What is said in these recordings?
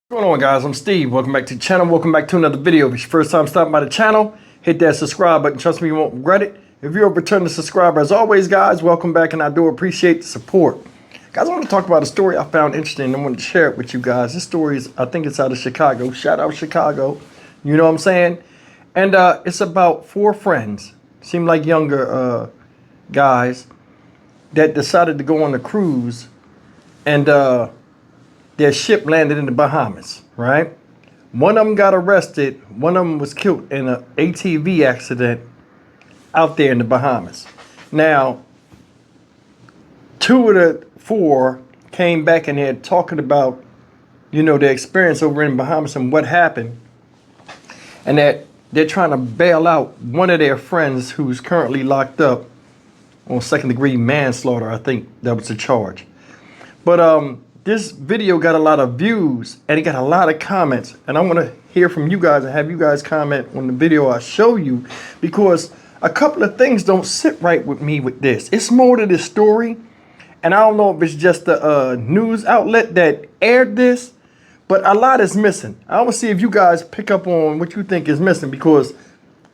What's going on, guys? I'm Steve. Welcome back to the channel. Welcome back to another video. If it's your first time stopping by the channel, hit that subscribe button. Trust me, you won't regret it. If you're a returning subscriber, as always, guys, welcome back, and I do appreciate the support. Guys, I want to talk about a story I found interesting, and I want to share it with you guys. This story is, I think it's out of Chicago. Shout out Chicago. You know what I'm saying? And it's about four friends, seem like younger guys, that decided to go on a cruise, and their ship landed in the Bahamas, right? One of them got arrested. One of them was killed in an ATV accident out there in the Bahamas. Now, two of the four came back and they're talking about, you know, their experience over in the Bahamas and what happened. And that they're trying to bail out one of their friends who's currently locked up on second-degree manslaughter. I think that was the charge. But this video got a lot of views and it got a lot of comments, and I want to hear from you guys and have you guys comment on the video I show you, because a couple of things don't sit right with me with this. It's more to this story, and I don't know if it's just the news outlet that aired this, but a lot is missing. I want to see if you guys pick up on what you think is missing, because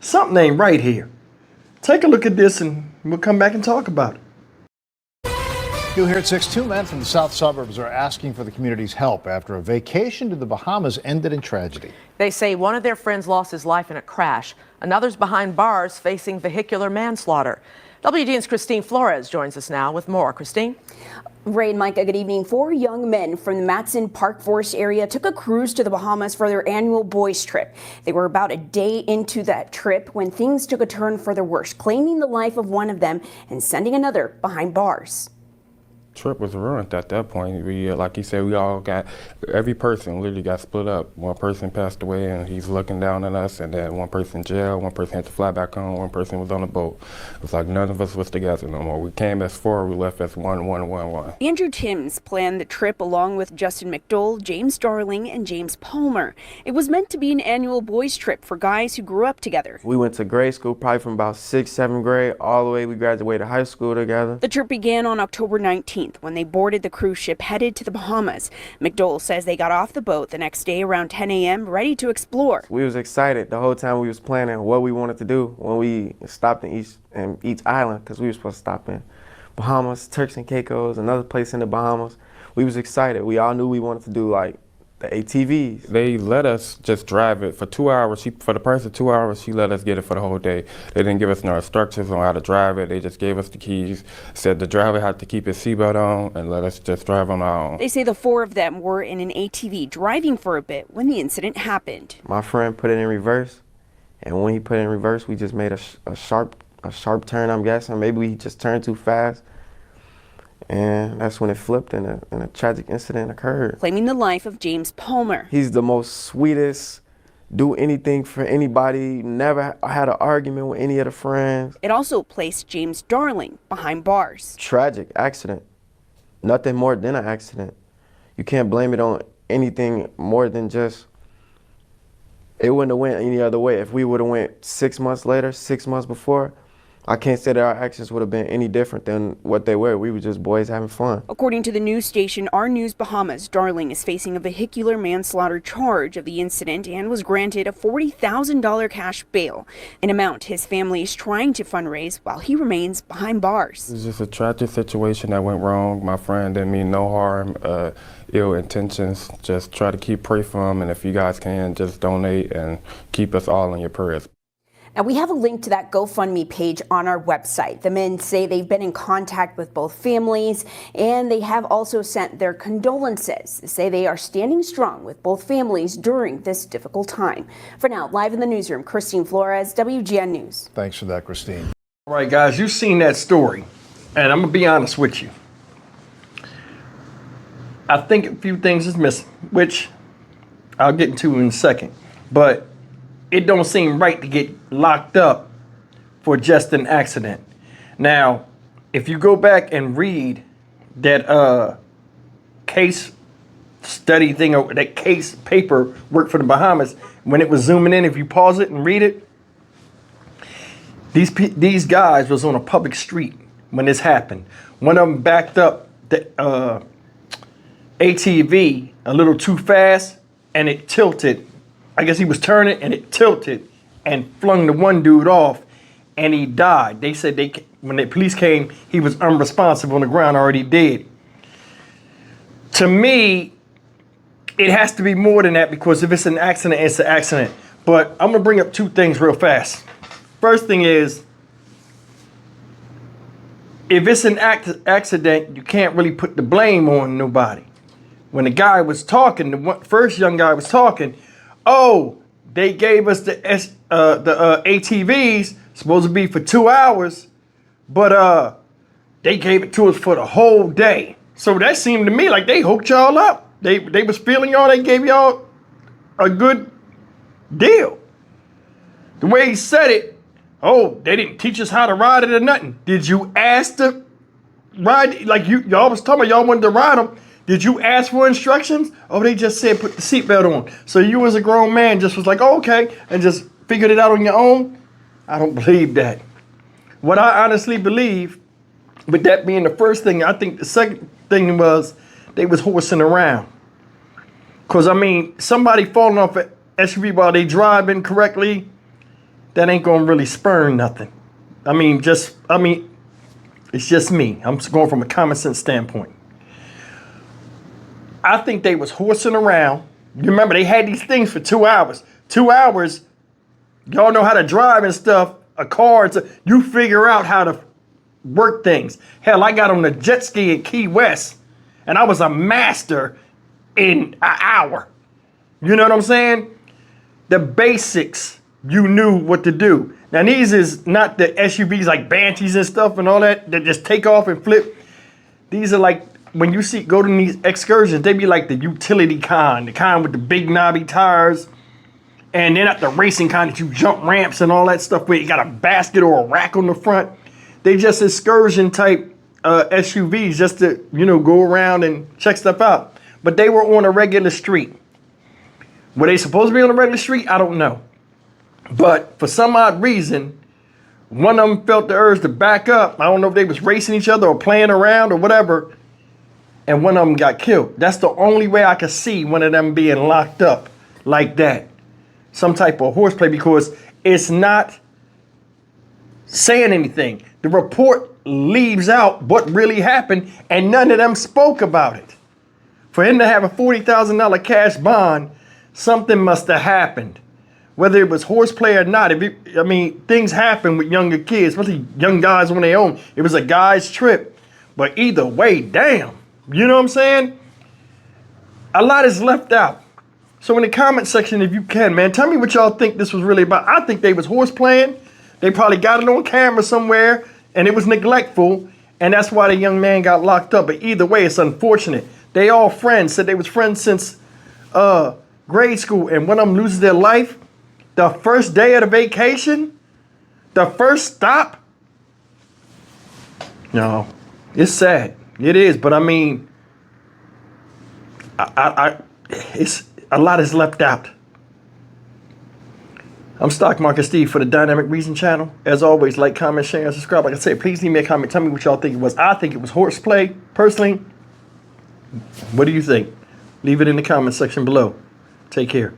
something ain't right here. Take a look at this and we'll come back and talk about it. You here at 6, 2 men from the south suburbs are asking for the community's help after a vacation to the Bahamas ended in tragedy. They say one of their friends lost his life in a crash. Another's behind bars facing vehicular manslaughter. WGN's Christine Flores joins us now with more. Christine? Ray and Micah, good evening. Four young men from the Matson Park Forest area took a cruise to the Bahamas for their annual boys trip. They were about a day into that trip when things took a turn for the worse, claiming the life of one of them and sending another behind bars. Trip was ruined at that point. We, like you said, we all got, every person literally got split up. One person passed away and he's looking down on us, and then one person in jail, one person had to fly back home, one person was on a boat. It was like none of us was together no more. We came as four, we left as one. Andrew Timms planned the trip along with Justin McDowell, James Darling, and James Palmer. It was meant to be an annual boys trip for guys who grew up together. We went to grade school probably from about 6th, 7th grade, all the way we graduated high school together. The trip began on October 19th. When they boarded the cruise ship headed to the Bahamas. McDowell says they got off the boat the next day around 10 a.m. ready to explore. We was excited the whole time we was planning what we wanted to do when we stopped in each island, because we were supposed to stop in Bahamas, Turks and Caicos, another place in the Bahamas. We was excited. We all knew we wanted to do like the ATVs. They let us just drive it for 2 hours. For the price of 2 hours, she let us get it for the whole day. They didn't give us no instructions on how to drive it. They just gave us the keys, said the driver had to keep his seatbelt on, and let us just drive on our own. They say the four of them were in an ATV driving for a bit when the incident happened. My friend put it in reverse, and when he put it in reverse, we just made a sharp turn, I'm guessing. Maybe we just turned too fast. And that's when it flipped and a tragic incident occurred. Claiming the life of James Palmer. He's the most sweetest, do anything for anybody, never had an argument with any of the friends. It also placed James Darling behind bars. Tragic accident, nothing more than an accident. You can't blame it on anything more than just, it wouldn't have went any other way. If we would have went 6 months later, 6 months before, I can't say that our actions would have been any different than what they were. We were just boys having fun. According to the news station Our News Bahamas, Darling is facing a vehicular manslaughter charge of the incident and was granted a $40,000 cash bail, an amount his family is trying to fundraise while he remains behind bars. It's just a tragic situation that went wrong. My friend didn't mean no harm, ill intentions. Just try to pray for him, and if you guys can, just donate and keep us all in your prayers. Now, we have a link to that GoFundMe page on our website. The men say they've been in contact with both families, and they have also sent their condolences. They say they are standing strong with both families during this difficult time. For now, live in the newsroom, Christine Flores, WGN News. Thanks for that, Christine. All right, guys, you've seen that story, and I'm going to be honest with you. I think a few things is missing, which I'll get into in a second. But it don't seem right to get locked up for just an accident. Now, if you go back and read that case study thing, or that case paper work for the Bahamas, when it was zooming in, if you pause it and read it, these guys was on a public street when this happened. One of them backed up the ATV a little too fast, and it tilted. I guess he was turning and it tilted and flung the one dude off, and he died. They said when the police came, he was unresponsive on the ground, already dead. To me, it has to be more than that, because if it's an accident, it's an accident. But I'm gonna bring up two things real fast. First thing is, if it's an accident, you can't really put the blame on nobody. When the guy was talking, the first young guy was talking, oh, they gave us the ATVs, supposed to be for 2 hours, but they gave it to us for the whole day. So that seemed to me like they hooked y'all up. They was feeling y'all, they gave y'all a good deal. The way he said it, oh, they didn't teach us how to ride it or nothing. Did you ask to ride? Like y'all was talking about y'all wanted to ride them. Did you ask for instructions? Oh, they just said put the seatbelt on. So you as a grown man just was like, oh, okay, and just figured it out on your own? I don't believe that. What I honestly believe, with that being the first thing, I think the second thing was they was horsing around. Because, I mean, somebody falling off an SUV while they driving correctly, that ain't going to really spur nothing. It's just me. I'm going from a common sense standpoint. I think they was horsing around. You remember, they had these things for 2 hours. 2 hours, y'all know how to drive and stuff, a car, you figure out how to work things. Hell, I got on a jet ski in Key West, and I was a master in an hour. You know what I'm saying? The basics, you knew what to do. Now, these is not the SUVs like Banshees and stuff and all that just take off and flip. These are like, when you go to these excursions, they be like the utility kind, the kind with the big knobby tires, and they're not the racing kind that you jump ramps and all that stuff where you got a basket or a rack on the front. They just excursion type SUVs just to, go around and check stuff out. But they were on a regular street. Were they supposed to be on a regular street? I don't know. But for some odd reason, one of them felt the urge to back up. I don't know if they was racing each other or playing around or whatever. And one of them got killed. That's the only way I could see one of them being locked up like that. Some type of horseplay, because it's not saying anything. The report leaves out what really happened, and none of them spoke about it. For him to have a $40,000 cash bond, something must have happened. Whether it was horseplay or not, things happen with younger kids, especially young guys on their own. It was a guy's trip. But either way, damn. You know what I'm saying? A lot is left out. So in the comment section, if you can, man, tell me what y'all think this was really about. I think they was horseplaying. They probably got it on camera somewhere, and it was neglectful, and that's why the young man got locked up. But either way, it's unfortunate. They all friends, said they was friends since grade school, and one of them loses their life the first day of the vacation, the first stop. No, it's sad. It is, but it's a lot is left out. I'm Stock Market Steve for the Dynamic Reason channel. As always, like, comment, share, and subscribe. Like I said, please leave me a comment. Tell me what y'all think it was. I think it was horseplay, personally. What do you think? Leave it in the comment section below. Take care.